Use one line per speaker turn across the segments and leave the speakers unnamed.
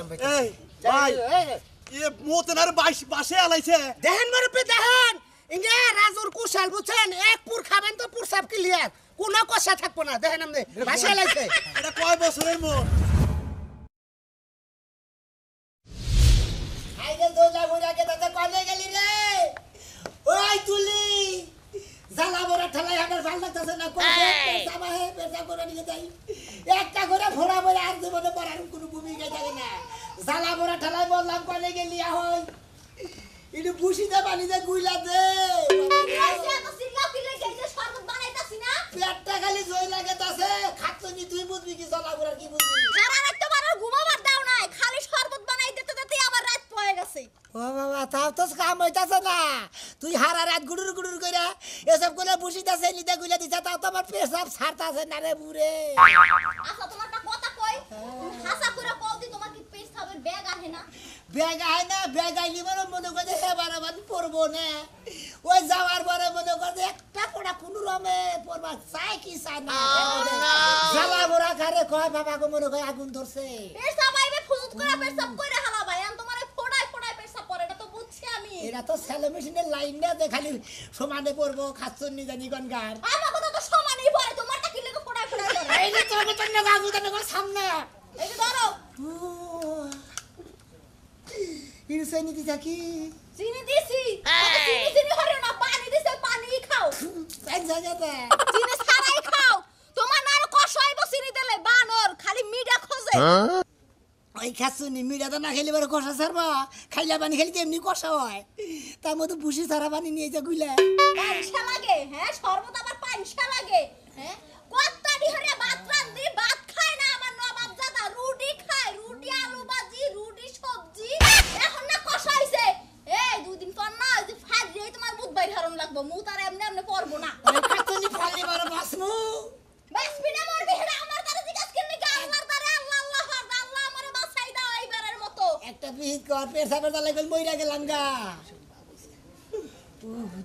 এই ভাই এ মোতনার বাসে আলাইছে
দেখেন মরপে দেখেন ইঙ্গে রাজুর কুশাল বুঝছেন এক পুর খাবেন তো পুর সব ক্লিয়ার কোনো কষা থাকবো না দেখেন আপনি বাসে আলাইছে
এটা কয় বছরের মোট
আইগে দোজা বুড়া কে তাতে কলে গেলি রে ওই তুলি জালা বড়া ঠলাই আমার ভাল লাগতেছে না কোন পেশা হে পেশা করে নিয়ে যাই একটা করে ফোড়া বলে আর জীবনে পড়ার কোনো ভূমিকা থাকে না জালা বড়া ঠলাই বললাম কলে গেলি হই ইনি বুশিতে পানিতে গুইলা দে
আইসা তো সিল্লা পিলে গেছে শরবত বানাইতাছি না
পেটটা খালি জয় লাগেতাছে খাচ্ছনি তুই বুঝবি কি জালা বড়া কি বুঝবি
সারা রাত তো বারো ঘুমাবার দাও নাই খালি শরবত বানাই দিতে দিতে আমার রাত পড়ে গেছে
ও বাবা তাও তো কাম হইতাছে না তুই হারা রাত গুড়ুর গুড়ুর কইরা এসব করে বুশিতাছে নিতে গুইলা দিছা তাও তো আমার পেশাব ছাড়তাছে না রে বুড়ে
আচ্ছা তোমার একটা কথা কই হাসা করে কও দি তোমার কি পেছ খাবার ব্যাগ আহে না
ব্যাগ আয় না ব্যাগ আইলি বড় মনে করে হেবার আবার পড়বো না ওই যাওয়ার পরে মনে করে একটা কোড়া কোনো রমে পড়বা চাই কি চাই না জ্বালা বড়া খারে কয় বাবা গো মনে করে আগুন ধরছে
পেছাব আইবে ফুজুত করে পেছাব কইরা হালা ভাই আমি তোমারে ফোড়াই ফোড়াই পেছাব পড়ে এটা তো বুঝছি আমি
এরা তো সেলো মেশিনের লাইন না যে খালি সমানে পড়বো খাচ্ছনি জানি গনগার
আমার কথা তো সমানই পড়ে তোমারটা কি লাগে ফোড়াই ফোড়াই করে
এই যে তোর তো না আগুন তো সামনে
এই যে ধরো
ইরসানি দিছা কি
চিনি দিছি চিনি চিনি হরে না পানি দিছে পানি খাও
এক জায়গাতে
চিনি ছাড়াই খাও তোমার না আর কষাইবো চিনি দিলে বানর খালি মিডা খোঁজে
ওই খাচ্ছনি মিডা তো না খেলে বড় কষা ছাড়বা খাইলা পানি খেলে এমনি কষা হয় তার মধ্যে বুসি ছাড়া পানি নিয়ে যা গুইলা
পানসা লাগে হ্যাঁ শরবত আবার পানসা লাগে হ্যাঁ কত্তাডি হরে ভাত রান্ধি ভাত খায় না আমার নবাব দাদা রুটি খায় রুটি আলু ভাজি রুটি সবজি এখন না কষাইছে এই দুই দিন পর না যে ফাজরে তোমার মুদ বাইর হারম লাগবো মুদ আর এমনি এমনি পড়বো না
ওই খাচ্ছনি ফালি বড় বাসমু
বাস বিনা মরবে হরে আমার দ্বারা জিজ্ঞাসা করলি কি আল্লাহর দ্বারা আল্লাহ আল্লাহ আল্লাহ আমারে বাঁচাই দাও এইবারের মতো
একটা পিহিত কর পেশাবের দালে গল মইরা গেলাম গা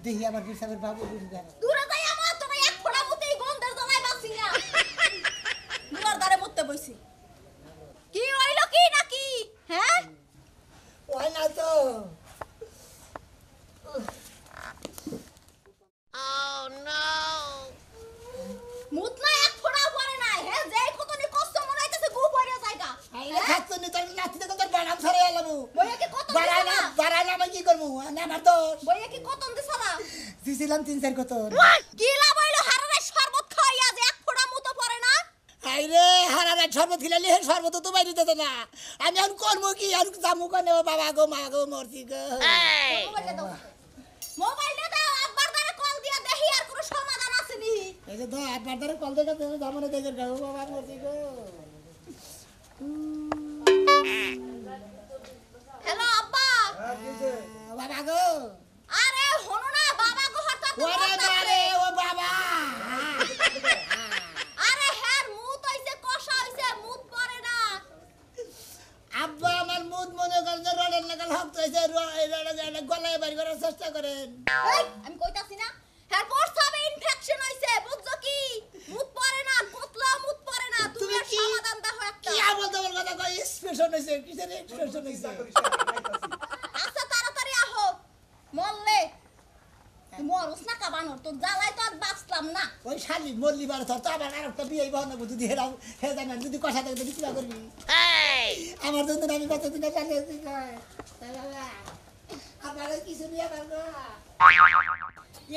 দেখি আবার পেশাবের বাবু বুঝবা
দূরে যাই আমার তো এক ফোড়া মুতেই গন্ধের জ্বালায় বাঁচি না দুয়ার দ্বারে মুততে বইছি কি হইল কি নাকি হ্যাঁ
ওই না তো
মুত না এক ফোড়াও পড়ে নাই হ্যাঁ যেই কতনি কষ্ট মনে হইতেছে গু পড়ে জায়গা
আইলে খাচ্ছনি তোর নাতিতে তোর বাড়াম ছাড়ে এলামু
বইয়া কি কতন দিছালা
বাড়াইলে আমি কি করবো না আমার দোষ
বইয়া কি কতন দিছালা
দিছিলাম 3-4 কত
কি লাভ হইল হারারে শরবত খাইয়া যে এক ফোড়া মুতো পড়ে না
আইরে হারারে শরবত খিলালি হে শরবত তো বাইরে দিত না আমি আর করবো কি আর জামু কানে বাবা গো মা গো মরছি গো
মোবাইলটা দাও আব্বার দ্বারা কল দিয়া দেখি আর কোনো সমাধান আছে নি
এই যে তো আটবার ধরে কল দেখে তো জামনে দেখে গো বাবা মরছি গো
হ্যালো আব্বা
বাবা গো
আরে হনো না বাবা গো হঠাৎ
ওরে বারে ও বাবা
আরে হ্যার মুত হইছে কষা হইছে মুত পড়ে না
আব্বা আমার মুদ মনে করেন যে রডের লাগাল হক্ত হয়েছে গলায় বাড়ি করার চেষ্টা করেন
এই আমি কইতাছি না হ্যার প্রস্রাবে ইনফেকশন হইছে বুঝছো কি মুত পড়ে না কতলা মুত পড়ে না তুমি
তুমি
আর
কি-
সমাধান দাও একটা
কি আমল তোমার কথা কই এক্সপ্রেশন হইছে কিসের এক্সপ্রেশন হইছে
আচ্ছা তাড়াতাড়ি আহো মরলে তুই মরস না কাবানোর তো জ্বালাই তো আর বাঁচলাম না
ওই শালি মল্লি বার তো আবার আরেকটা বিয়ে বহন যদি হেরাও হে জানা যদি কথা দেখতে কি করবি আমার জন্য আমি কত দিন চালিয়েছি বাবা আমার কিছু নিয়ে পারবো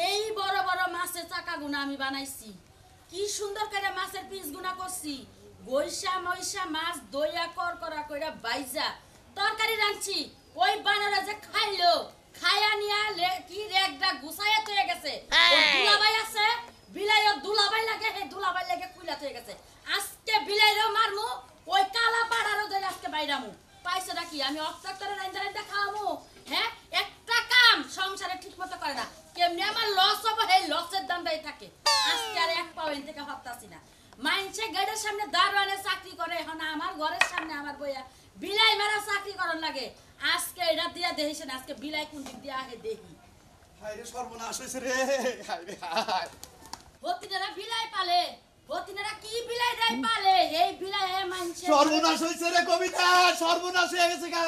এই বড় বড় মাছের চাকা গুনা আমি বানাইছি কি সুন্দর করে মাছের পিস গুনা করছি গইসা মইসা মাছ দইয়া করা কইরা বাইজা তরকারি রাঁধছি ওই বানরা যে খাইলো খায়া নিয়া কি রেগডা গুছায়া হয়ে গেছে ওর দুলাভাই আছে বিলাইও দুলাভাই লাগে হে দুলাভাই লাগে কুইলা হয়ে গেছে আজকে বিলাইও মারমু ওই কালা পাড়ারও ধরে আজকে বাইরামু পাইছো নাকি আমি অক্টাক্টরে রাইন্দা খাওয়ামু হ্যাঁ একটা কাম সংসারে ঠিকমতো করে না কেমনে আমার লস হবে এই লসের দান্দাই থাকে আজকে আর এক পাউইন থেকে হত্তাছি না মাইনছে গেটের সামনে দারওয়ানে চাকরি করে এখন আমার ঘরের সামনে আমার বইয়া বিলাই মারা চাকরি করন লাগে আজকে এটা দিয়া দেখিস না আজকে বিলাই কোন দিক দিয়া আগে দেখি
হায় রে সর্বনাশ হইছে রে হায় রে হায়
হতিরা বিলাই পালে হতিনারা কি বিলাই দেয় পালে এই বিলাই এ মানছে
সর্বনাশ হইছে রে কবিতা সর্বনাশ হয়ে গেছে গা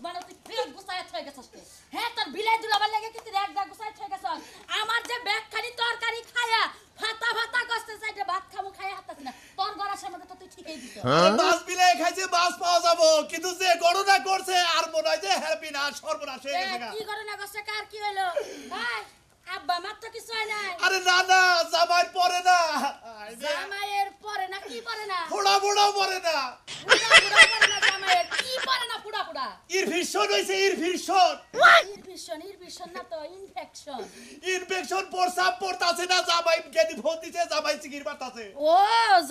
মানে তুই বিলাই গুছায় থই গেছস কে হ্যাঁ তোর বিলাই দুলাবার লাগে কি তুই একদা গুছায় থই গেছস আমার যে ব্যাগ খালি তরকারি খায়া ভাতা ভাতা কষ্টে সাইডে ভাত খামু খায়া হাতাছ না তোর গরাশের মধ্যে তো তুই ঠিকই দিছ
মাছ বিলে খাইছে মাছ পাওয়া যাবো কিন্তু যে গণনা করছে আর মনে হয় যে হ্যাপি না সর্বনাশ হয়ে গেছে গা
কি করে না গছে কার কি হলো ভাই আব্বা মাত্র কিছু হয় নাই
আরে না না জামাই পরে না
জামাইয়ের পরে না কি পরে না
ফোড়া ফোড়া পরে না
পুরা পরে না জামাইয়ের কি পরে না পুরা পুরা
ইনফেকশন হইছে ইনফেকশন
ইনফেকশন না তো ইনফেকশন
ইনফেকশন প্রসাব পড়তাছে না জামাই গেদি ফোন দিছে জামাই সিগির মারতাছে
ও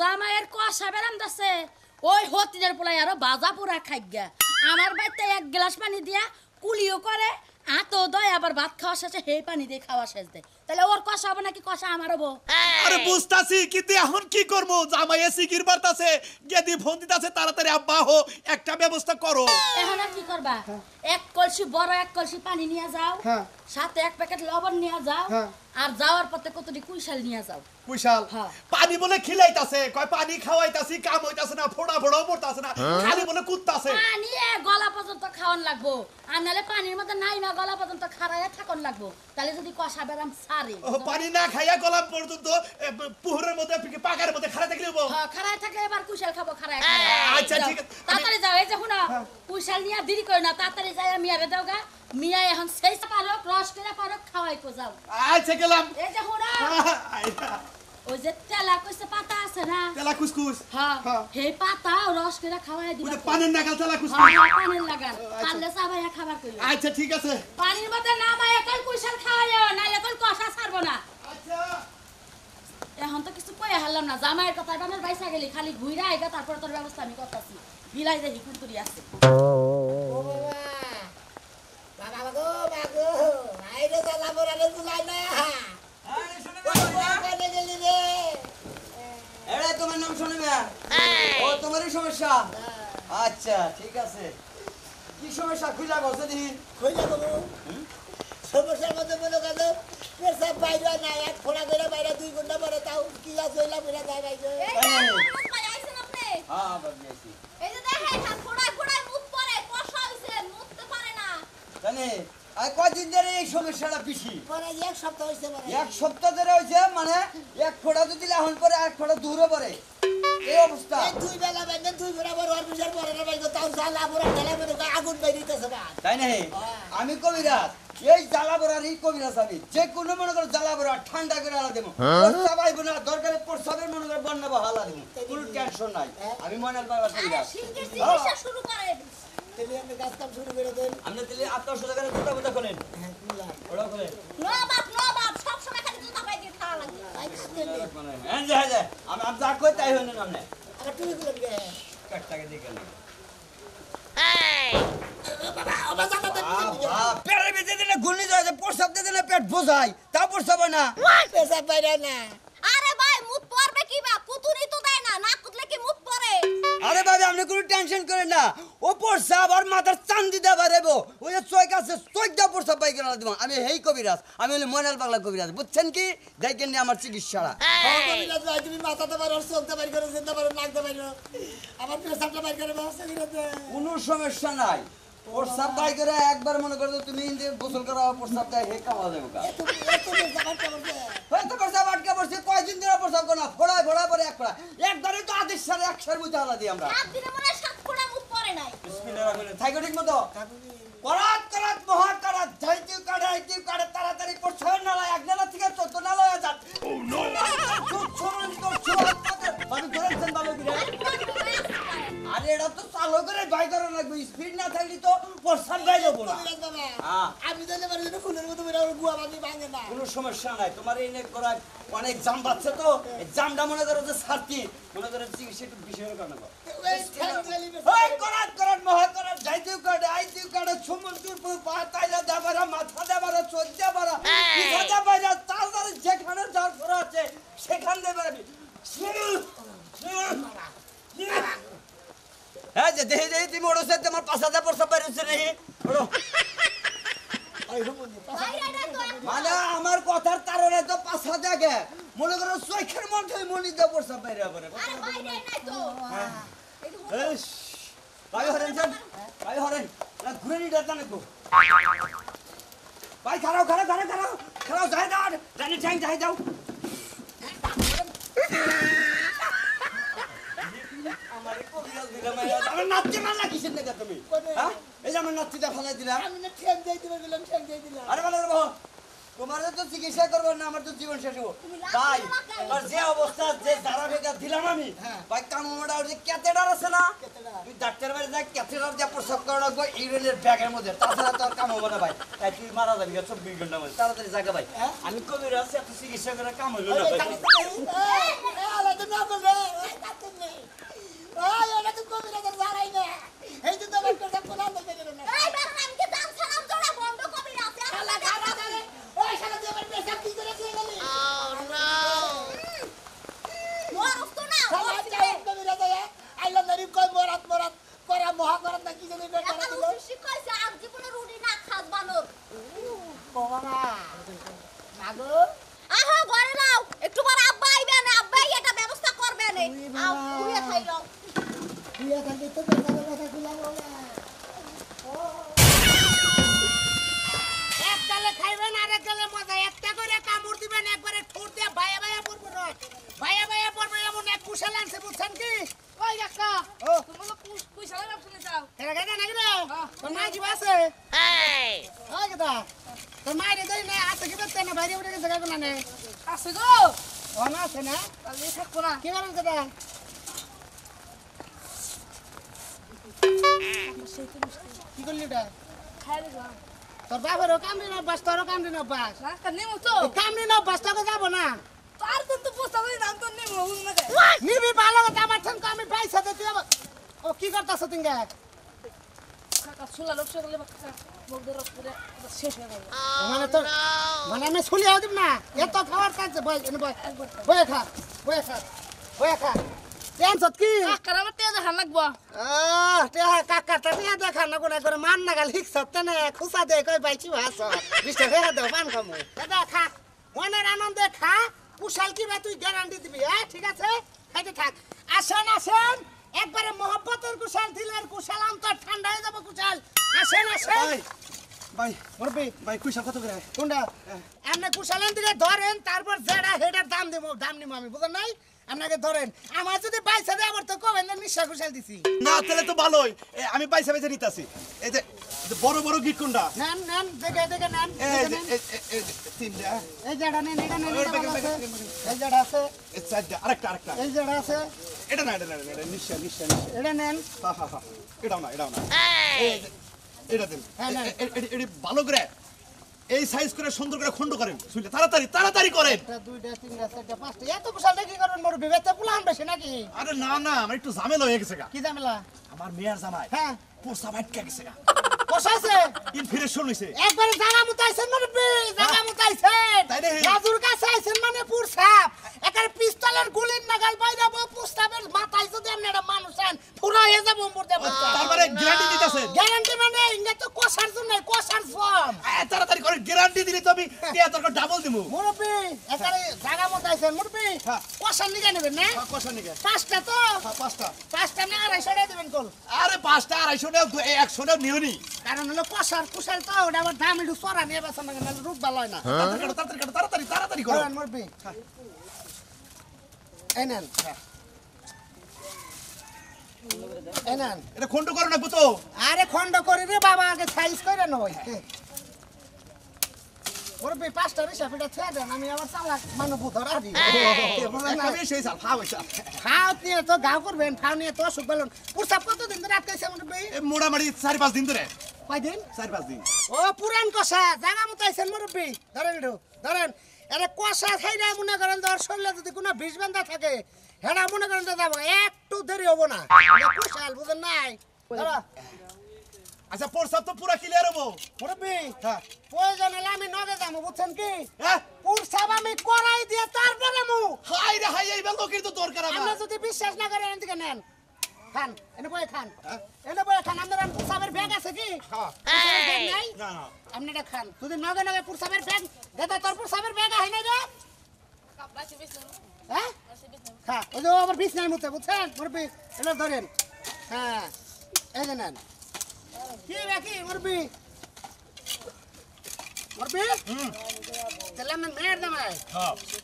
জামাইয়ের কষা বেরাম দাছে ওই হতিনের পোলাই আরো বাজা পুরা খাইগা আমার বাইতে এক গ্লাস পানি দিয়া কুলিও করে আতো দয় আবার ভাত খাওয়া শেষে সেই পানি দিয়ে খাওয়া শেষ দেয় তাহলে ওর কষা হবে নাকি কষা আমার হবো
আরে বুঝতাছি কিন্তু এখন কি করব জামাই সিগির মারতাছে গেদি ফোন দিতাছে তাড়াতাড়ি আব্বা হো একটা ব্যবস্থা করো
এখন আর কি করবা এক কলসি বড় এক কলসি পানি নিয়ে যাও সাথে এক প্যাকেট লবণ নিয়ে যাও আর যাওয়ার পথে কতটি কুইশাল নিয়ে যাও
কুশাল
হ্যাঁ।
পানি বলে খিলাইতাছে কয় পানি খাওয়াইতাছি কাম হইতাছে না ফোড়া ফোড়াও পড়তাছে না খালি বলে কুত্তাছে
পানি গলা পর্যন্ত খাওয়ান লাগবো আর নাহলে পানির মধ্যে নাই না গলা পর্যন্ত খাড়াইয়া থাকুন লাগবো তাহলে যদি কষা বেরাম সারে
ও পানি না খাইয়া গলাম পর্যন্ত পুকুরের মধ্যে পাকার মধ্যে খাড়া থাকলে হবো
হ্যাঁ খাড়ায় থাকলে এবার কুশাল খাবো খাড়ায়
আচ্ছা, ঠিক আছে।
তাড়াতাড়ি যাও এই যে শুনো কুশাল নিয়ে দেরি করো না তাড়াতাড়ি যাই মিয়ারে দাও গা মিয়া এখন সেই পারক রস করে পারক খাওয়াই কো যাও
আচ্ছা গেলাম
এই যে শুনো ওই যে তেলা কইছে পাতা আছে না
তেলা কুসকুস
হ্যাঁ
হ্যাঁ।
হে পাতা রস করে খাওয়াই
ওই
দিবা
যে পানের নাগাল তেলা কুসকুস
হ্যাঁ পানির লাগান পারলে সাবাইয়া খাবার কইলো
আচ্ছা ঠিক আছে
পানির মধ্যে নামাই এখন কুশাল খাওয়াইও না এখন কষা ছাড়বো না
আচ্ছা
এখন তো কিছু কয়ে হারলাম না জামাইয়ের কথা বানের বাইসা গেলি খালি ঘুইরা আইগা তারপর তোর ব্যবস্থা আমি করতেছি বিলাই দেখি কুন্তুরি আছে
ও বাবা বাবা গো বাগো আইরে জালা বরালে গুলাই না
আরে শুনে
ও কোনে গেলি রে
এড়ে তোমার নাম শুনে না ও তোমারই সমস্যা আচ্ছা ঠিক আছে কি সমস্যা খুঁজা বসে দিই
কইলা বাবু সমস্যার মধ্যে মনে করো পেশাব বাইরে না এক ফোড়া করে বাইরে 2 ঘন্টা পরে তাও কি আছে হইলা বইলা যায় বাইরে
এই যে আমার ভাই আইছেন আপনি
হ্যাঁ বাবু আছি
এই যে দেখেন হাত ফোড়ায় ফোড়ায় মুত পড়ে কষা হইছে মুততে পারে না
জানি আর কয়দিন ধরে এই সমস্যাটা বেশি
পরে এক সপ্তাহ হইছে পরে
এক সপ্তাহ ধরে হয়েছে মানে এক ফোঁটা যদি লাহন পরে এক ফোঁটা দূরে পরে এই অবস্থা
এই 2 বেলা বাইরে 2 বরাবর ওর বিচার পরে না বাইরে তাও জালা বড় ঠেলা মনে আগুন বাইরিতেছে না
তাই না আমি কবিরাজ এই জ্বালা বড়ার এই কবিরাজ আমি যে কোনো মনে করো জ্বালা বড়া ঠান্ডা করে আলা দেবো প্রস্তাব আইব না দরকারে প্রস্তাবের মনে করে বন্যা হালা দেবো কোনো টেনশন নাই আমি ময়নাল বাবা
আরে
কবিরাজ
শিগগির চিকিৎসা শুরু করেন
তেলি আমি কাজ কাম শুরু করে দেন
আপনি তাহলে আপনার সোজা করে জুতা বুতা খোলেন ওরা খোলেন
নবাব সব সময় খালি জুতা পাই দিয়ে খাওয়া লাগে
আমি যা কই তাই হইল না আপনি
আর তুমি গুলো গে
কাটটাকে দিয়ে গেলেন
বাবা বাবা জানা দেন
পেটের ভিতরে দিলে গুলি যায় প্রস্তাব দিয়ে দিলে পেট বোঝায় তা প্রস্তাব হয় না
পেশাব বাইরে না
আরে ভাই মুত পড়বে কি বা কুতুরি তো দেয় না না কুতলে কি মুত পড়ে
আরে বাবা আপনি কোনো টেনশন করেন না ও প্রস্তাব আর মাথার চান্দি দেবা রেবো ওই যে চোখ আছে চোখ দেওয়া প্রস্তাব পাই গেল দেবো আমি হেই কবিরাজ আমি হলে ময়নাল বাংলা কবিরাজ বুঝছেন কি দেখেন নি আমার চিকিৎসাটা
তুমি মাথাতে পারো চোখতে বাইর করে চিনতে পারো নাকতে পারো আমার পেশাবটা বাইর করে ব্যবস্থা করে দে
কোনো সমস্যা নাই প্রস্তাব বাই করে একবার মনে করো তুমি ইন্দির গোসল করা প্রস্তাব দেয় হে কামা দেবো কা
তুমি এত পেশাব কেমন দে
হয়তো প্রস্তাব আটকে পড়ছে কয়দিন ধরে প্রস্তাব করো না ফোড়ায় ফোড়ায় পরে এক ফোড়া একবারে তো আদেশ সারে একশোর মধ্যে হালা দিই আমরা
সাত দিনে মনে 7 ফোঁটা মুত পড়ে নাই
বিসমিল্লাহির রহমানির রহিম থাইকো ঠিক মতো করাত করাত মহাত করাত যাইতে কাড়ে আইতে কাড়ে তাড়াতাড়ি করছ নালা এক নালা থেকে 14 নালা হয়ে যাত ও নো আমি ধরেছেন ভালো করে আরে এটা তো চালু করে বাই করা লাগবে স্পিড না থাকলে তো প্রস্তাব গাই যাবো না
আমি জানি পারি না ফুলের মতো বেরা গুয়া বানি ভাঙে না
কোনো সমস্যা নাই তোমার এই নেক করা অনেক জাম বাচ্ছে তো এই জামটা মনে করো যে সারতি মনে করো চিকিৎসা একটু বিষয় কারণে ওই করাত করাত মহা করাত যাইতেও কাটে আইতেও কাটে সমুদ্র পা তাইলা দেবারা মাথা দেবারা চোখ দেবারা পিঠা দেবারা তার যেখানে যার ফোরা আছে সেখান দেবারা হ্যাঁ যে দেহে দেহে তুমি ওড়ছে তোমার পাশাতে প্রস্তাব বেরোচ্ছে নাকি ওড়ো
বাইরে না তো
মানে আমার কথার কারণে তো পাশা দেখে মনে করো চোখের মধ্যে মনি দা পড়ছে বাইরে আবার
আরে বাইরে নাই তো এই তো
এই ভাই হরেন যান ভাই হরেন না ঘুরে নি দাঁড়া নাকো ভাই খারাও খারাও খারাও খারাও খারাও যাই দাও জানি ঠ্যাং যাই দাও আমারে কবিরাজ দিলাম আমার নাতি মালা কিসের নেগা তুমি হ্যাঁ এই যে আমার নাতিটা ফলাই দিলাম
আমি না ঠেক যাই দিলাম ঠেক যাই দিলাম
আরে ভালো বাবা তোমার তো চিকিৎসা করবো না আমার তো জীবন শেষ হবো ভাই আর যে অবস্থা যে যারা বেগা দিলাম আমি ভাই কামড়া ওই যে ক্যাথেটার আছে না তুই ডাক্তার বাড়ি যাই ক্যাথেটার দিয়ে প্রসব করে রাখবো ইউরিনের ব্যাগের মধ্যে তাছাড়া তো আর কাম হবে না ভাই তাই তুই মারা যাবি 24 ঘন্টার মধ্যে তাড়াতাড়ি জায়গা ভাই আমি কবির আছি এত চিকিৎসা করে কাম হইলো না ভাই
আলা তো না বল রে কাটতে নেই ওই ওটা তো কবিরাজের জানাই না এই তো তোমার কথা কোলা না গেল না
এই বেটা আমি কি দাম সালাম জোড়া বন্ধ কবি আছে
শালা গাড়া ধরে ওই শালা দেবার পেশা কি করে দিয়ে গেলি
মরস তো না
শালা চাই কবিরাজ আইলা নরি কই মরাত করা মহা করাত না কি জানি বেটা
একটা
দিল
শিখাইছে আর জীবনে রুটি না খাস বানর
বাবা মাগো
আহো ঘরে নাও একটু পর আব্বা আইবে না আব্বাই এটা ব্যবস্থা করবে না আও ঘুরে খাইলো
বিয়া থাকি তো বেটার কথা কুলা বলে এক গালে খাইবেন আর এক গালে মজা একটা করে কামড় দিবেন একবারে ঠোঁট দিয়ে ভাইয়া ভাইয়া পড়বে না ভাইয়া পড়বে এমন এক কুশাল আনছে বুঝছেন কি
ওই কাকা
ও
তুমি পয়সা লাগাম শুনে যাও
এরা গাদা নাকি রে তোর মা কি বাসে এই ওই গাদা তোর মা রে দেই না আছে কি বেতে না বাইরে উঠে গেছে কাকু না নে
আছে গো
ও না আছে না
তাহলে থাকবো না
কি করেন গাদা কি করলি এটা
খাইলে যাও
তোর বাপেরও কামড়ি না বাস তোরও কামড়ি না বাস
না নেমো তো
কামড়ি না বাস তোকে যাবো না
তার তো পোস্তা করে নাম তো নেমো উন্না দে
নিবি ভালো কথা আমার ঠেঙ্কা আমি পয়সা দে তুই আবার ও কি করতেছ তিনগা
কাকা সুলা লোক সরলে কাকা মুখ ধরে করে শেষ হয়ে গেল
মানে তোর মানে আমি শুলি হও দিব না এত খাবার খাইছে বই এনে বই বই খা বই খা বই খা টেনশন কি
কাকার আমার তেজ হান লাগবো
টেহা কাকা টেহা দেখা না কোনা করে মান না গাল হিক সত্য না খুসা দে কই বাইছি ভাস বিস্তে হে দে পান খামু দাদা খা মনের আনন্দে খা কুশাল কি ভাই তুই গ্যারান্টি দিবি হ্যাঁ ঠিক আছে খাইতে থাক আসেন আসেন একবারে মোহব্বতের কুশাল দিলের কুশাল আম তো ঠান্ডা হয়ে যাবে কুশাল আসেন আসেন
ভাই
মুরবি
ভাই কুইসা কত করে
কোনটা আপনি কুশালেন দিকে ধরেন তারপর যেটা হেটার দাম নিব আমি বুঝেন নাই আপনাকে ধরেন আমার যদি পয়সা দেয় আমার তো কবেন না নিশা কুশাল দিছি
না তাহলে তো ভালোই আমি পয়সা পয়সা নিতেছি এই যে বড় বড় গিট কোনটা
নেন নেন দেখে নেন
এই যে তিনটা
এই যেটা নেন এটা নেন
ওই
এটা
ব্যাগে,
ভালো আছে।
ব্যাগে।
এই যেটা আছে
এই চারটা আরেকটা
এই যেটা আছে
এটা না নিশ্চয়
এটা নেন
হা এটাও না এই যে, এটা দেন
হ্যাঁ, না।
এটি ভালো করে এই সাইজ করে সুন্দর করে খন্ড করেন শুনলে তাড়াতাড়ি করেন
একটা দুইটা তিনটা চারটা পাঁচটা এত কুশালটা কি করবেন মোর বিবেতে পুলান বেশি নাকি
আরে না আমার একটু ঝামেলা হয়ে গেছে গা
কি ঝামেলা
আমার মেয়ের জামাই
হ্যাঁ
পোষা ভাটকা গেছে গা
কষাইছে
ইনফেকশন হইছে
একবারে জায়গা মুতাইছেন মানে জায়গা মুতাইছেন
তাই রে।
রাজুর কাছে আইছেন মানে পুরসাপ একারে পিস্তলের গুলির নাগাল বাইরাবো পুস্তাবের মাথায় যদি আপনি একটা মানুষ আন পুরো হয়ে যাবো মুরদে
তারপরে গ্যারান্টি দিতেছেন
গ্যারান্টি মানে ইংগা তো কষার জন্য কষার ফর্ম
তাড়াতাড়ি করে গ্যারান্টি দিলে তো আমি টিয়া তরকার ডাবল দিমু
মুরব্বি একারে জায়গা মুতাইছেন মুরব্বি
হ্যাঁ।
কষার নিগে নেবেন না
কষা নিকে
পাঁচটা তো
পাঁচটা
পাঁচটা না 250 টাকা দেবেন কল
আরে 5টা 250 টাকা 100 টাকা নিওনি
কারণ হলো কষার কুশাল তো ওটা আবার দাম একটু চড়া নিয়ে বেছেন না নাহলে রূপ ভালো হয় না
তাড়াতাড়ি করো
করেন মুরব্বি এই নেন এই নেন
এটা খন্ড করো না তো
আরে খন্ড করে রে বাবা আগে সাইজ করে নই মুরব্বি পাঁচটা রিসা ফিটা ছেড়ে দেন আমি আবার চালাক মানুষ বুধর আদি
আমি সেই সাল খাও হইছে
খাও নিয়ে তো গাও করবেন খাও নিয়ে তো অসুখ বলুন পুরসাপ কতদিন ধরে আটকাইছে মুরব্বি
মোটামুটি 4-5 দিন ধরে
কয়দিন
4-5 দিন
ও পুরান কষা জায়গা মতো আইছেন মুরব্বি ধরেন একটু ধরেন আরে কষা খাইরা মনে করেন ধর শরীরে যদি কোনো বিষ বান্ধা থাকে হেডা মনে করেন তো যাবো একটু দেরি হবো না কষাল বুঝেন নাই ধরো
আচ্ছা প্রস্তাব তো পুরো ক্লিয়ার হবো
মুরব্বি
হ্যাঁ
প্রয়োজন হলে আমি নগে যাবো বুঝছেন কি
হ্যাঁ
পুরসাব আমি করাই দিয়ে তারপরে মু
হাই রে হাই এই লোকের তো দরকার
আপনি
আমার
যদি বিশ্বাস না করেন এদিকে নেন খান এনে বয়ে খান এনে বয়ে খান আপনার পুরসাবের ব্যাগ আছে কি
হ্যাঁ
পুরসাবের ব্যাগ নাই
না না
আপনি এটা খান যদি নগে নগে পুরসাবের ব্যাগ দাদা তোর পুরসাবের ব্যাগ আহে নাই রে
হ্যাঁ খা ওই যে আমার বিছনার মধ্যে বুঝছেন মুরব্বি এটা ধরেন হ্যাঁ এই যে নেন কি বাকি মুরব্বি মুরব্বি তাহলে আপনার মেয়ের জামাই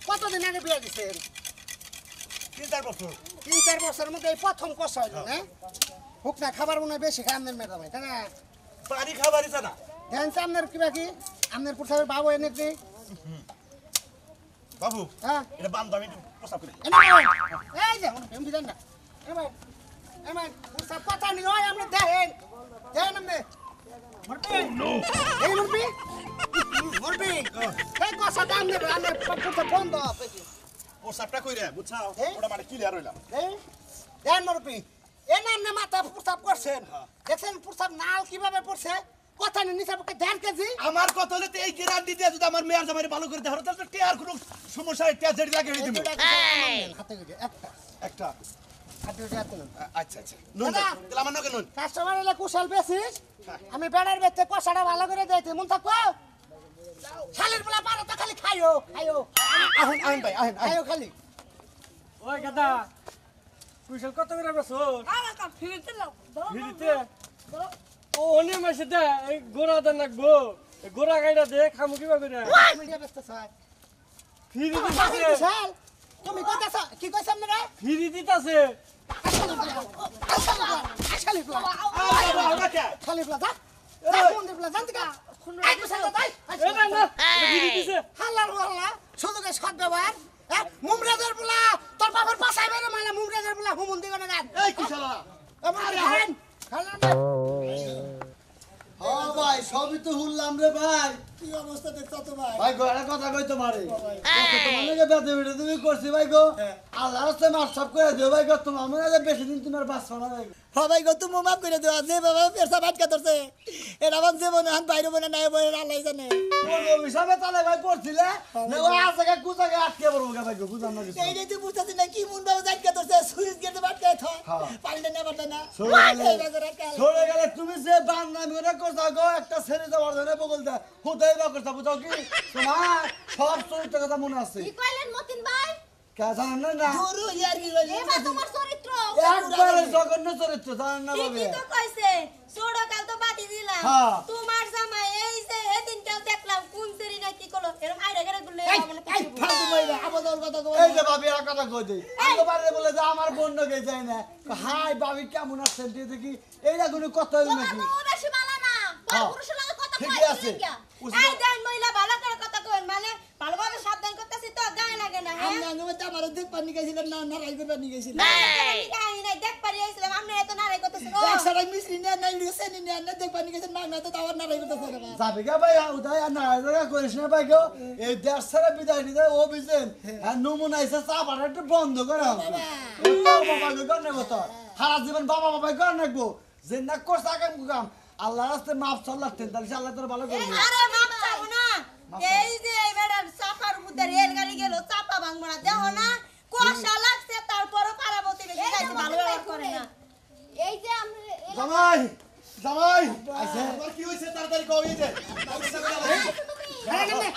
কতদিন আগে বিয়ে দিচ্ছেন
3-4 বছর
3-4 বছরের মধ্যে এই প্রথম কষা হইল না হুকনা খাবার মনে হয় বেশি খায় আপনার মেয়ের জামাই তাই না
পানি খাবার ইচ্ছা না
ধ্যান আপনার কি বাকি আপনার পুরসাবের বাবু এনে কি
বাবু
হ্যাঁ
এটা বান্ধব আমি প্রস্তাব করি
এই যে আমি বুঝেন না এমন পুরসাব কথা নি হয় আমরা দেখেন দেখেন আপনি মুরবি এই মুরবি এই কষা দাম নেবে আমরা পুরসাব বন্ধ
প্রস্তাবটা কইরে বুঝছাও
এই?
ওটা মানে ক্লিয়ার হইলাম
এই দেন মুরবি এই নাম না মাথা পুরসাব করছেন দেখছেন পুরসাব নাল কিভাবে পড়ছে কথা নি নিচে পক্ষে 1.5 কেজি
আমার কথা হলে তো এই গ্যারান্টি দিয়ে যদি আমার মেয়ের জামাইরে ভালো করে দেওয়া তাহলে টেয়ার কোনো সমস্যা নাই টেয়ার জেডি লাগে হয়ে দিবে
হাতে গিয়ে একটা
একটা
হাতে গিয়ে একটা
আচ্ছা আচ্ছা নুন
দাদা।
তাহলে আমার নকে নুন
কাস্টমার এলে কুশল বেশিস আমি বেড়ার বেচতে কষাটা ভালো করে দিয়েছি মন থাকবো শালের বেলা পারো তো খালি খাইও
আহেন আহেন ভাই আহেন আহেন
খাইও খালি
ওই গাদা কুশল কত করে বেছো ফিরিতে ও অনেক মাসে দে এই গোড়া দেন লাগবো এই গোড়া গাইডা দে খামু কিবা করে
মিডিয়া ব্যস্ত স্যার
ফিরি
বাকি
দিতাছে
কুশল তুমি কইতাছ কি কইছ আপনারা
ফিরি দিতাছে
খালি প্লা খালি প্লা যা কোন দিবলা জানতে কা এই কুশল যাই
এ না না ফিরি দিছে
হাল্লার হাল্লা শুধু কে সৎ ব্যবহার মুমরাদের বলা তোর বাবার পাশাই বেরে মালা মুমরাদের বলা হুমুন দিগো না
এই কুশলা
আমার হারেন হাল্লা
হ্যাঁ ভাই সবই তো শুনলাম রে ভাই
কি অবস্থা দেখছো তো ভাই
ভাই গো একটা কথা কই তোমারে তোমার লাগে বেদে বেদে তুমি করছি ভাই গো আল্লাহ রাস্তে মার সব করে দিও ভাই গো তোমার মনে হয় বেশি দিন তোমার বাঁচবা না ভাই গো।
সবাই গো তুমি মাফ করে দেওয়া যে বাবা পেশা বাটকা ধরছে এটা আমার জীবনে হান বাইরে বনে নাই বনে আল্লাহ জানে
কোন অভিশাপে তালে ভাই পড়ছিলে না ও আজকে কুচাকে আটকে পড়বো গা ভাই গো বুঝাম না কিছু
এই যে তুই বুঝতেছিস না কি মন বাবা জাটকা ধরছে সুইচ গেটে বাটকা থ
হ্যাঁ।
পাল্টে না পাল্টে না
সরে গেলে তুমি যে বান্না মনে করছো গো একটা ছেড়ে দেওয়ার জন্য বগল দা হুদাই বা করছো বুঝাও কি তোমার সব চরিত্র কথা মনে আছে
কি কইলেন মতিন ভাই
কে জানেন না
গুরু ইয়ার কি রইল
এবার তোমার চরিত্র
একবারে জঘন্য চরিত্র জানেন না ভাবে
ঠিকই তো কইছে ছোড়ো কাল তো বাটি দিলাম
হ্যাঁ।
তোমার জামাই এই যে এদিন কাল দেখলাম কোন সেরি না কি করলো এরকম আইরা গেরে গুলে
এই
মানে
এই ফালতু মইরা আবদল কথা কই
এই যে ভাবি আর কথা কই দেই আগে বারে বলে যে আমার বোন নগে যায় না হাই ভাবি কেমন আছেন দিয়ে দেখি এইটা কোনো কথা হইল
তোমার
নাকি
তো বেশি ভালো না
হ্যাঁ।
পুরুষের লাগে কথা
ঠিকই
কই
আছে।
এই দেন মহিলা ভালো করে কথা কই মানে ভালোভাবে সাবধান করতেছি তো গায়ে লাগে না হ্যাঁ
আমি আঙ্গুমে তা আমার দেখ পানি গেছিলাম না না রাই করে নিয়ে গেছিলাম
গায়ে নাই দেখ পারি আইছিলাম আপনি এত নারাই করতেছেন ও
একসাথে মিশ্রি না নাই লিখছে নি না দেখ পানি গেছে না না তো তাওয়ার না রাই করতেছে রে বাবা
যাবে গা ভাই উদয় আর না জায়গা করিস না ভাই গো এই দেশ ছাড়া বিদায় নিতে ও বিজেন আর নমুনা এসে চা পাটা একটু বন্ধ করে বাবা গো করনে মতো সারা জীবন বাবা বাবাই করে নাকবো যে না করছে আগাম কাম আল্লাহ রাস্তে মাপ চল্লাতেন তাহলে আল্লাহ তোর ভালো করবে
আরে মাপ চাও না এই যে এই বেড়ার চাপার মধ্যে রেলগাড়ি গেল চাপা ভাঙবো না দেখো না কষা লাগছে তারপরও পারাবতী বেশি যাইছে ভালো ব্যবহার করে না এই যে আমরা
জামাই জামাই তোমার কি হইছে তাড়াতাড়ি কও এই যে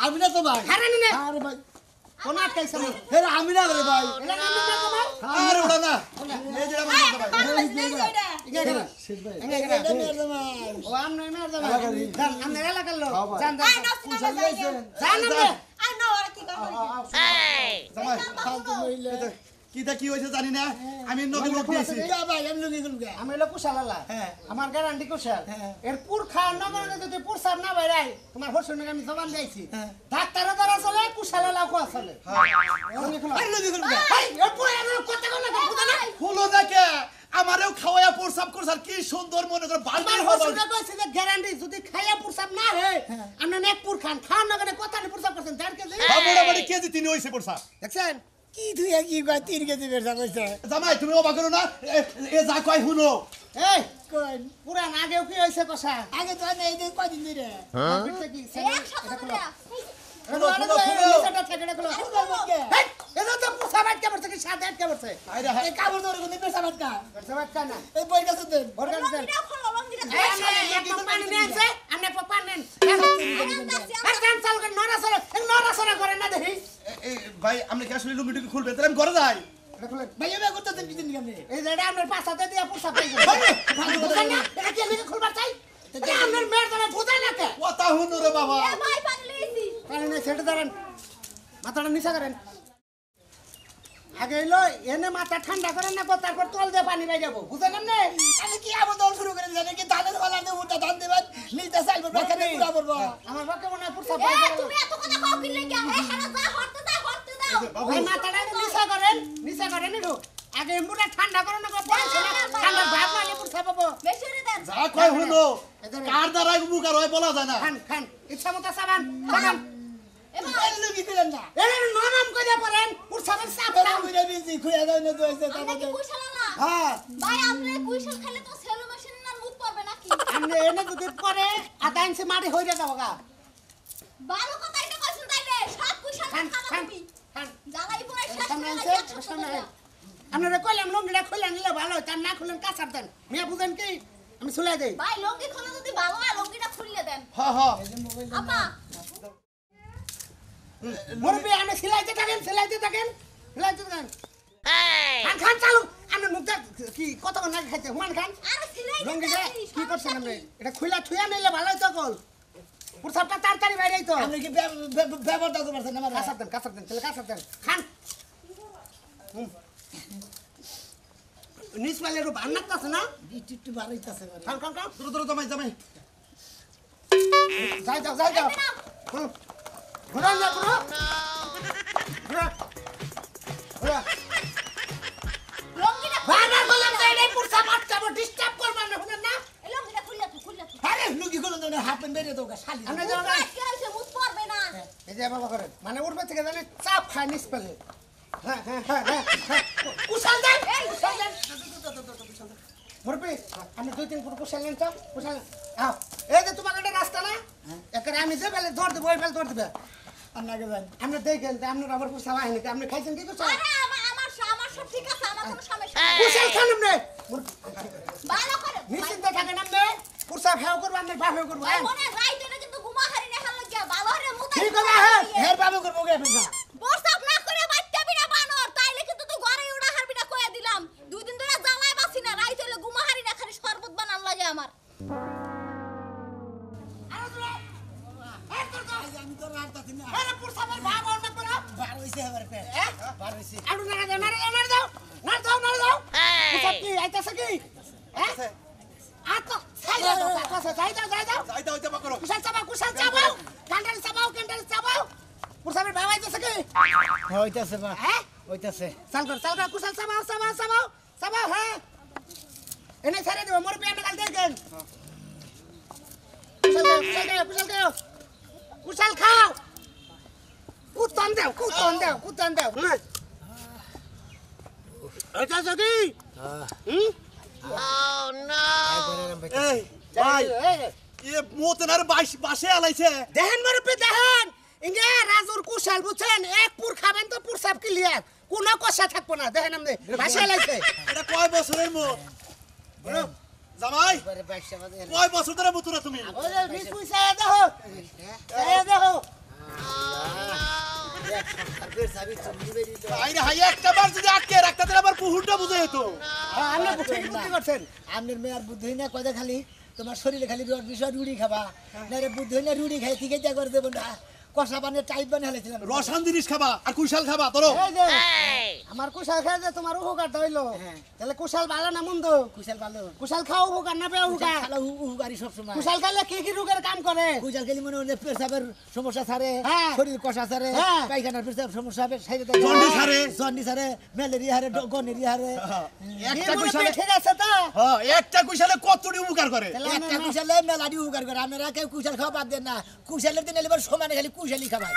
আমি না তো ভাই
হারানি না
আরে ভাই
কোন আটকাইছ না
হে আমি না রে ভাই
এটা নাম না তোমার
আরে ওটা না এই যে আমার জামাই
শীত ভাই
এটা মেয়ের জামাই
ও আমনে মের দাও জান আমনে এলাকার লোক
বাবা।
জান
আই
জান
নষ্ট না যাইছে
জান আমনে
আই নো আর কি কাম
জামাই
ফালতু মহিলা
কিটা কি হইছে জানি না আমি নকে লোক দিয়েছি
যা ভাই আমি লুকি গুল গা
আমি হলো কুশালালা আমার গ্যারান্টি কুশাল এর পুরখা নগরে যদি পুরসাব না বাইরাই তোমার হরসুনের আমি জবান দিয়েছি ডাক্তারের দ্বারা চলে কুশালালা কোয়া চলে
আরে লুকি গুল
এই এর পুরো এর কথা বলে বুঝা না
ফুলো দেখে আমারেও খাওয়ায়া প্রসাব করছার কি সুন্দর মনে করে
আমার
বালতির
হরসুনে কইছে যে গ্যারান্টি যদি খাইয়া পুরসাব না হয় আমরা নেক পুর খান খান নগরে কথা নি পুরসাব করছেন 4 কেজি
মোটামুটি কেজি তিনি হইছে প্রসাব
দেখছেন
কি তুই কি কয় 3 কেজি বেরসা কইছে
জামাই তুমি অবাক করো না এ যা কয় শুনো
এই
কোন
পুরা আগেও কি হইছে কথা
আগে তো না এই যে কদিন ধরে
বিটটা কি
এক সপ্তাহ ধরে
শুনো, শুনো, শুনো।
সেটা থেকে দেখলো এই এটা তো পুরসাব আটকে পড়ছে কি সাথে আটকে পড়ছে
আইরা
এই কাপড় ধরে কোন বেরসা বাটকা
পুরসাব না
এই বই কাছে দেন
ভরগান দেন
লঙ্গিটা খোলো লঙ্গিটা
এই আমরা পানি নিয়ে আসে আমরা পানি নেন চাল করে নড়াচড়া করে না দেখি
এই ভাই আপনি কি আসলে লুঙ্গিটুকি খুলবে তাহলে আমি ঘরে যাই
এটা খুলে
ভাই এবার করতেছেন কি জানি আপনি
এই যে এটা আপনার পাশাতে দিয়া পুরসা পাই বুঝেন না এটা কি লিখে খুলবার চাই এটা আপনার মেয়ের দ্বারা বুঝাই না কে
কথা হুনো রে বাবা
এ ভাই পানি লইছি
কারণ সেটা ধরেন মাথাটা নিচা করেন আগে এলো এনে মাথা ঠান্ডা করেন না তারপর তল দিয়ে পানি বাই যাবো বুঝেন আপনি
আমি কি আবার দল শুরু করে দিলেন কি ধানের বেলা দিয়ে উঠা ধান দেবেন নিতে চাইবো বাকারে পুরা করবো
আমার পক্ষে মনে হয় পুরসা
এ
পাই
তুমি এত কথা কও কি লাগি এ হারা যা হরতে দাও
ওই মাথাটা নিচা করেন একটু আগে মুটা ঠান্ডা করেন না পরে ঠান্ডা ভাব নালে পুরসা পাবো
বেশি রে দেন
যা কয় হুনো কার দ্বারা মুখ আর হয় বলা যায় না
খান ইচ্ছা মতো সাবান সাবান
এ ভাই
এর লুকি দিলেন না
এর নাম কইয়া পড়েন পুরসাবের সাপ
এটা বুইরা দিছি খুয়া দাও না তো এসে
আমরা কি কুইশাল না
হ্যাঁ
ভাই আপনি কুইশাল খেলে তো সেলো মেশিন না মুখ পড়বে নাকি
আমনে এনে যদি পরে আধা ইঞ্চি মাটি হইয়া যাবো গা
ভালো কথা এটা কইছেন তাইলে সব কুইশাল
খান
খাওয়া
খান
তুমি
খান
জ্বালাই পড়ে শেষ
সামনে
করে
আছে
লাগি
সামনে আপনারা কইলাম লঙ্গিটা খুলে নিলে ভালো তার না খুলেন কাঁচার দেন মিয়া বুঝেন কি আমি চলে দেই
ভাই লঙ্গি খোলা যদি ভালো হয় লঙ্গিটা খুললে দেন
হ্যাঁ হ্যাঁ
আপা
মুরবি আমি সিলাইতে থাকেন খান খান চালু আমি মুখটা কি কতক্ষণ না খাইতে হুমান খান
আরে সিলাই
লঙ্গিটা কি করছেন আপনি এটা খুলা থুয়া নিলে ভালো হইতো কল পুরসাবটা তাড়াতাড়ি বাইরেই তো
আপনি কি ব্যবহারটা করতে পারছেন আমার
কাঁচার দেন তাহলে কাঁচার দেন খান নিচ পাইলে একটু ভান্নার আছে না
একটু বাড়াইতেছে
খান খান খান
দ্রুত দ্রুত জামাই
যাই যাও ঘুরান না ঘুরা
লঙ্গিটা
বারবার বললাম যে এই পুরসাব আটকাবো ডিস্টার্ব করবেন না শুনেন না
এই লঙ্গিটা খুললে তো
আরে লুকি খুলে দাও না হাফ প্যান্ট বেরিয়ে দাও শালি
আমরা যাও না
কি হইছে মুখ পড়বে না
এই যে বাবা করেন মানে উঠবে থেকে জানি চাপ খায় নিচ পেলে হ্যাঁ কুশাল দেন কুশাল দেন মুরবি আমি 2-3 ফুট কুশাল নেন তো কুশাল আও এই যে তোমার একটা রাস্তা না একেবারে আমি যে বেলে ধর দেবো ওই বেলে ধর দেবে
আপনাকে জান
আমরা দেখেন যে আপনার আবার কুশাল হয় নাকি আপনি খাইছেন কি কুশাল
আরে আমার সব ঠিক আছে আমার কোনো সমস্যা নাই
কুশাল খান আপনি
ভালো করে
নিশ্চিন্তে থাকেন আপনি কুশাল খাও করবো আপনি ভালো করবো
ভাই মনে রাইতে না কিন্তু ঘুমা হারি না হাল লাগিয়া ভালো রে মুতা
ঠিক আছে হ্যাঁ
হের বাবু করবো গে আপনি
বর্ষাপ না করে বাচ্চা বিনা বানর তাইলে কিন্তু তুই ঘরে উড়া হারবি না কইয়া দিলাম 2 দিন ধরে জ্বালায় বাসি না রাইতে হইলে ঘুমা হারি না খালি শরবত বানান লাগে আমার
আমি তো রাখতাছি না
আরে পুরসাবের ভাব অন্য করো
বার হইছে এবার পেট বার হইছে
আড়ু না দাও কুশাল কি আইতাছে কি হ্যাঁ আতো যাই দাও
যাইতে হইতে পারো
কুশাল চাবাও ক্যান্ডেল চাবাও পুরসাবের ভাব আইতাছে কি
হইতাছে বা
হ্যাঁ
হইতাছে
চাল কর কুশাল চাবাও হ্যাঁ এনে ছেড়ে দেবো মোর পেট কাল দেখেন কুশাল খাও কুতন দাও হ্যাঁ এটা কি হুম
এই ভাই এ মোতনার বাসে আলাইছে
দেখেন মুরব্বি দেখেন ইঙ্গে রাজুর কুশাল বুঝছেন এক পুর খাবেন তো পুরসাব ক্লিয়ার কোনো কষা থাকবো না দেখেন আপনি বাসা লাগছে
এটা কয় বছরের মোত জামাই কয় বছর ধরে মুতুরা তুমি
দেখো
আইরে হাই একটা বার যদি আটকে রাখতে তাহলে আবার পুহুরটা বুঝে যেত
আপনি বুদ্ধি করছেন
আপনার মেয়ের বুদ্ধি না কয়টা খালি তোমার শরীরে খালি বিষয় রুড়ি খাবা না রে বুদ্ধি না রুড়ি খাই ঠিক আছে করে দেবো না কষা বানিয়ে টাইপ বানিয়ে হেলেছিলাম
রসান জিনিস খাবা আর কুশাল খাবা ধরো
এই যে আমার কুশাল খেয়ে যে তোমার উপকার হইলো তাহলে কুশাল ভালো না মন্দ
কুশাল ভালো
কুশাল খাও উপকার না পেয়ে উপকার
খালা উগারি সবসময়
কুশাল খাইলে কি রোগের কাম করে
কুশাল খেলি মনে হলে পেশাবের সমস্যা ছাড়ে
হ্যাঁ।
শরীর কষা ছাড়ে
হ্যাঁ।
পায়খানার পেশাব সমস্যা হবে
জন্ডিস হারে।
জন্ডিস হারে ম্যালেরিয়া হারে গনেরিয়া হারে
একটা কুশালে
ঠিক আছে তো
হ্যাঁ একটা কুশালে কতটি উপকার করে
একটা কুশালে মেলাডি উগার করে আপনারা কেউ কুশাল খাওয়া বাদ দেন না কুশালের দিন এবার সমানে খালি কুশালি খাবাই